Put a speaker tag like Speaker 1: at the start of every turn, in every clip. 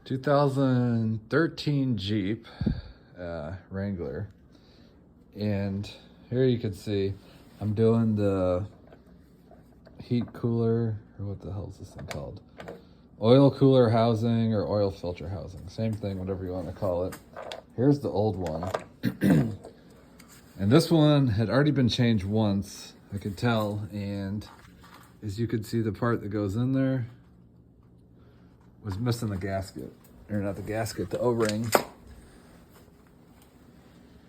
Speaker 1: 2013 Jeep Wrangler, and here you can see I'm doing the heat cooler, or what the hell is this thing called? Oil cooler housing or oil filter housing, same thing, whatever you want to call it. Here's the old one. And this one had already been changed once, I could tell, and as you could see, the part that goes in there was missing the gasket, or not the gasket, the O-ring.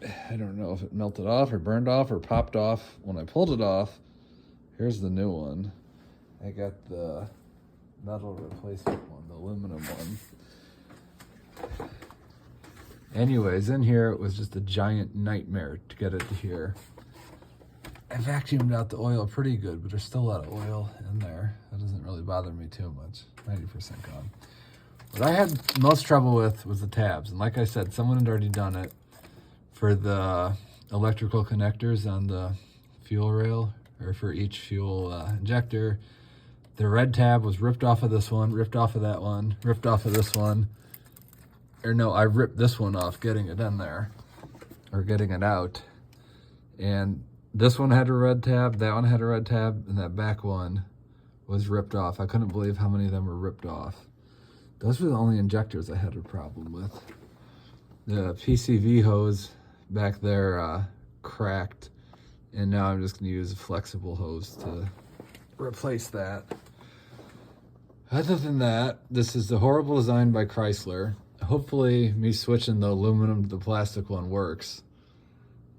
Speaker 1: I don't know if it melted off or burned off or popped off when I pulled it off. Here's the new one. I got the metal replacement one, the aluminum one. Anyways, in here it was just a giant nightmare to get it to here. I vacuumed out the oil pretty good, but there's still a lot of oil in there. That doesn't really bother me too much. 90% gone. What I had most trouble with was the tabs. And like I said, someone had already done it for the electrical connectors on the fuel rail, or for each fuel injector. The red tab was ripped off of this one, ripped off of that one, ripped off of this one. Or no, I ripped this one off getting it in there, or getting it out. And this one had a red tab, that one had a red tab, and that back one was ripped off. I couldn't believe how many of them were ripped off. Those were the only injectors I had a problem with. The PCV hose back there cracked, and now I'm just gonna use a flexible hose to replace that. Other than that, this is the horrible design by Chrysler. Hopefully me switching the aluminum to the plastic one works.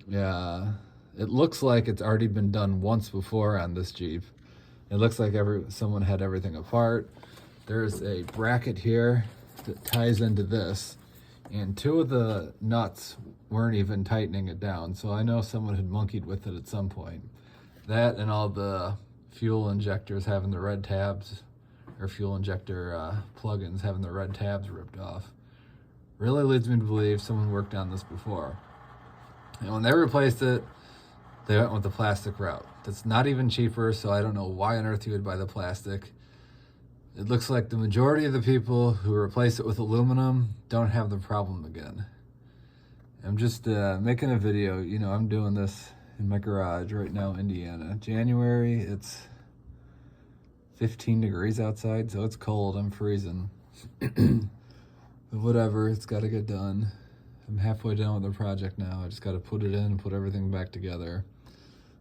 Speaker 1: Yeah, it looks like it's already been done once before on this Jeep. It looks like someone had everything apart. There's a bracket here that ties into this, and two of the nuts weren't even tightening it down, so I know someone had monkeyed with it at some point. That and all the fuel injectors having the red tabs, or fuel injector plugins having the red tabs ripped off, really leads me to believe someone worked on this before. And when they replaced it, they went with the plastic route. That's not even cheaper, so I don't know why on earth you would buy the plastic. It looks like the majority of the people who replace it with aluminum don't have the problem again. I'm just making a video. You know, I'm doing this in my garage right now, Indiana. January, it's 15 degrees outside, so it's cold. I'm freezing. But whatever, it's got to get done. I'm halfway done with the project now. I just got to put it in and put everything back together.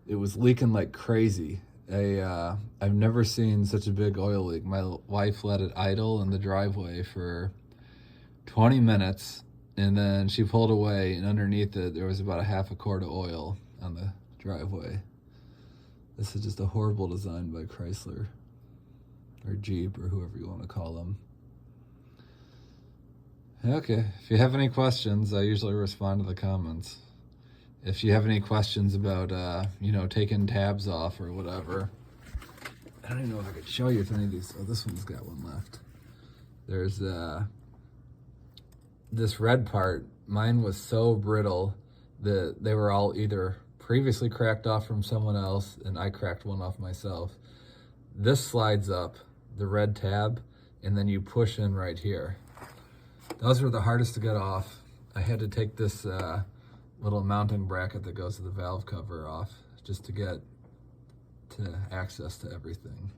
Speaker 1: It was leaking like crazy. I've never seen such a big oil leak. My wife let it idle in the driveway for 20 minutes, and then she pulled away, and underneath it there was about a half a quart of oil on the driveway. This is just a horrible design by Chrysler, or Jeep, or whoever you want to call them. Okay, if you have any questions, I usually respond to the comments. If you have any questions about, you know, taking tabs off or whatever, I don't even know if I could show you if any of these, oh, this one's got one left. There's this red part, mine was so brittle that they were all either previously cracked off from someone else, and I cracked one off myself. This slides up, the red tab, and then you push in right here. Those were the hardest to get off. I had to take this little mounting bracket that goes to the valve cover off just to get access to everything.